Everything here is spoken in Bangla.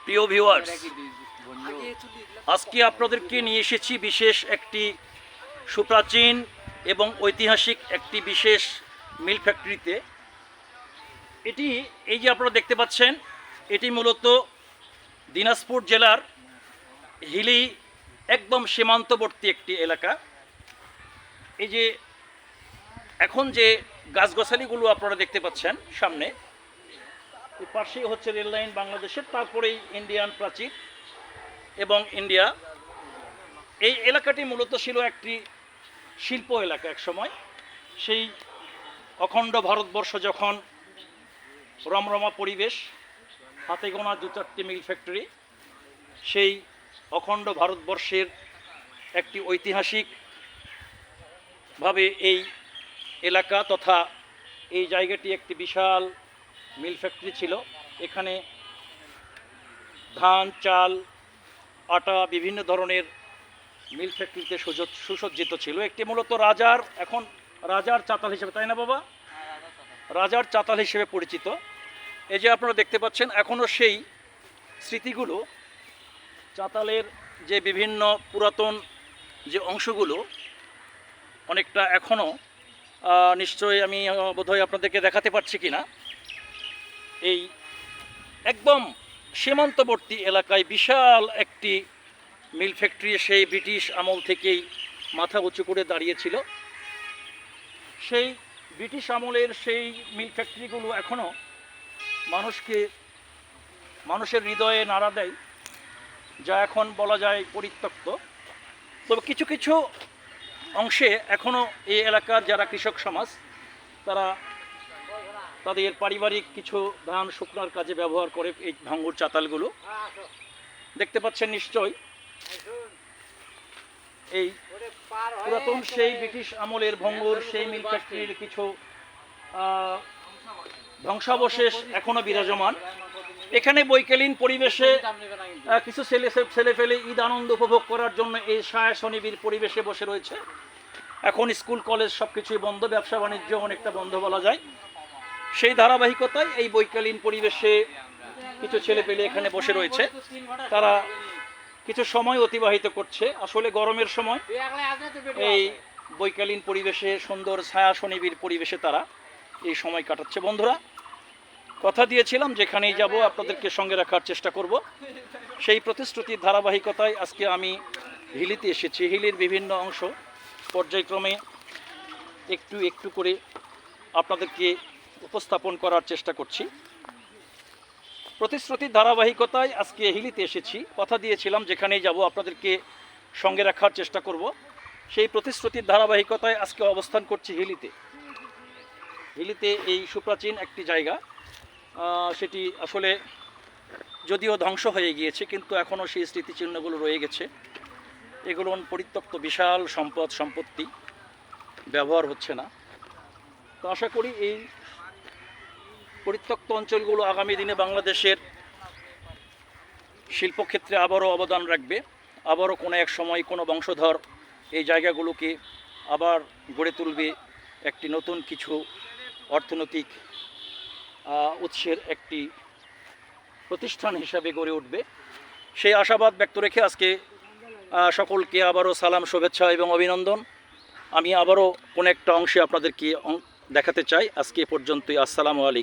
প্রিয় ভিউয়ার্স, আজকে আপনাদেরকে নিয়ে এসেছি বিশেষ একটি সুপ্রাচীন এবং ঐতিহাসিক একটি বিশেষ মিল ফ্যাক্টরিতে। এটি এই যে আপনারা দেখতে পাচ্ছেন, এটি মূলত দিনাজপুর জেলার হিলি একদম সীমান্তবর্তী একটি এলাকা। এই যে এখন যে গাছগাছালিগুলো আপনারা দেখতে পাচ্ছেন সামনে, এই পাশেই হচ্ছে রেল লাইন বাংলাদেশের, তারপরেই ইন্ডিয়ান প্রাচীর এবং ইন্ডিয়া। এই এলাকাটি মূলত ছিল একটি শিল্প এলাকা এক সময়। সেই অখণ্ড ভারতবর্ষ যখন রমরমা পরিবেশ, হাতে গোনা 2-4টি মিল ফ্যাক্টরি, সেই অখণ্ড ভারতবর্ষের একটি ঐতিহাসিকভাবে এই এলাকা তথা এই জায়গাটি একটি বিশাল মিল ফ্যাক্টরি ছিল। এখানে ধান, চাল, আটা, বিভিন্ন ধরনের মিল ফ্যাক্টরিতে সুসজ্জিত ছিল। একটি মূলত রাজার, এখন রাজার চাতাল হিসেবে, তাই না বাবা, রাজার চাতাল হিসেবে পরিচিত। এই যে আপনারা দেখতে পাচ্ছেন এখনও সেই স্মৃতিগুলো, চাতালের যে বিভিন্ন পুরাতন যে অংশগুলো অনেকটা এখনও নিশ্চয়ই আমি বোধহয় আপনাদেরকে দেখাতে পারছি কি না। এই একদম সীমান্তবর্তী এলাকায় বিশাল একটি মিল ফ্যাক্টরি সেই ব্রিটিশ আমল থেকেই মাথা উঁচু করে দাঁড়িয়েছিল। সেই ব্রিটিশ আমলের সেই মিল ফ্যাক্টরিগুলো এখনও মানুষের হৃদয়ে নাড়া দেয়, যা এখন বলা যায় পরিত্যক্ত। তবে কিছু কিছু অংশে এখনও এই এলাকার যারা কৃষক সমাজ, তারা তাদের পারিবারিক কিছু ধান শুকনার কাজে ব্যবহার করে এই ভাঙ্গুর চাতালগুলো। দেখতে পাচ্ছেন নিশ্চয় এই পুরাতন সেই ব্রিটিশ আমলের ভঙ্গুর সেই মিল ফ্যাক্টরির কিছু ধ্বংসাবশেষ এখনো বিরাজমান। এখানে বৈকালীন পরিবেশে কিছু ছেলেফেলে ঈদ আনন্দ উপভোগ করার জন্য এই সায়া শনিবির পরিবেশে বসে রয়েছে। এখন স্কুল কলেজ সব কিছুই বন্ধ, ব্যবসা বাণিজ্য অনেকটা বন্ধ বলা যায়। সেই ধারাবাহিকতায় এই বৈকালীন পরিবেশে কিছু ছেলেপেলে এখানে বসে রয়েছে, তারা কিছু সময় অতিবাহিত করছে। আসলে গরমের সময় এই বৈকালীন পরিবেশে, সুন্দর ছায়া শনিবির পরিবেশে তারা এই সময় কাটাচ্ছে। বন্ধুরা, কথা দিয়েছিলাম যেখানেই যাব আপনাদেরকে সঙ্গে রাখার চেষ্টা করব। সেই প্রতিশ্রুতির ধারাবাহিকতায় আজকে আমি হিলিতে এসেছি। হিলির বিভিন্ন অংশ পর্যায়ক্রমে একটু একটু করে আপনাদেরকে উপস্থাপন করার চেষ্টা করছি। প্রতিশ্রুতির ধারাবাহিকতায় আজকে হিলিতে এসেছি। কথা দিয়েছিলাম যেখানেই যাব আপনাদেরকে সঙ্গে রাখার চেষ্টা করব। সেই প্রতিশ্রুতির ধারাবাহিকতায় আজকে অবস্থান করছি হিলিতে। হিলিতে এই সুপ্রাচীন একটি জায়গা, সেটি আসলে যদিও ধ্বংস হয়ে গিয়েছে, কিন্তু এখনও সেই স্মৃতিচিহ্নগুলো রয়ে গেছে। এগুলো পরিত্যক্ত বিশাল সম্পত্তি, ব্যবহার হচ্ছে না। তো আশা করি এই পরিত্যক্ত অঞ্চলগুলো আগামী দিনে বাংলাদেশের শিল্পক্ষেত্রে আবারও অবদান রাখবে। আবারও কোনো এক সময় কোনো বংশধর এই জায়গাগুলোকে আবার গড়ে তুলবে, একটি নতুন কিছু অর্থনৈতিক উৎসের একটি প্রতিষ্ঠান হিসাবে গড়ে উঠবে। সেই আশাবাদ ব্যক্ত রেখে আজকে সকলকে আবারও সালাম, শুভেচ্ছা এবং অভিনন্দন। আমি আবারও কোনো একটা অংশে আপনাদেরকে দেখাতে চাই। আজকে পর্যন্তই। আসসালামু আলাইকুম।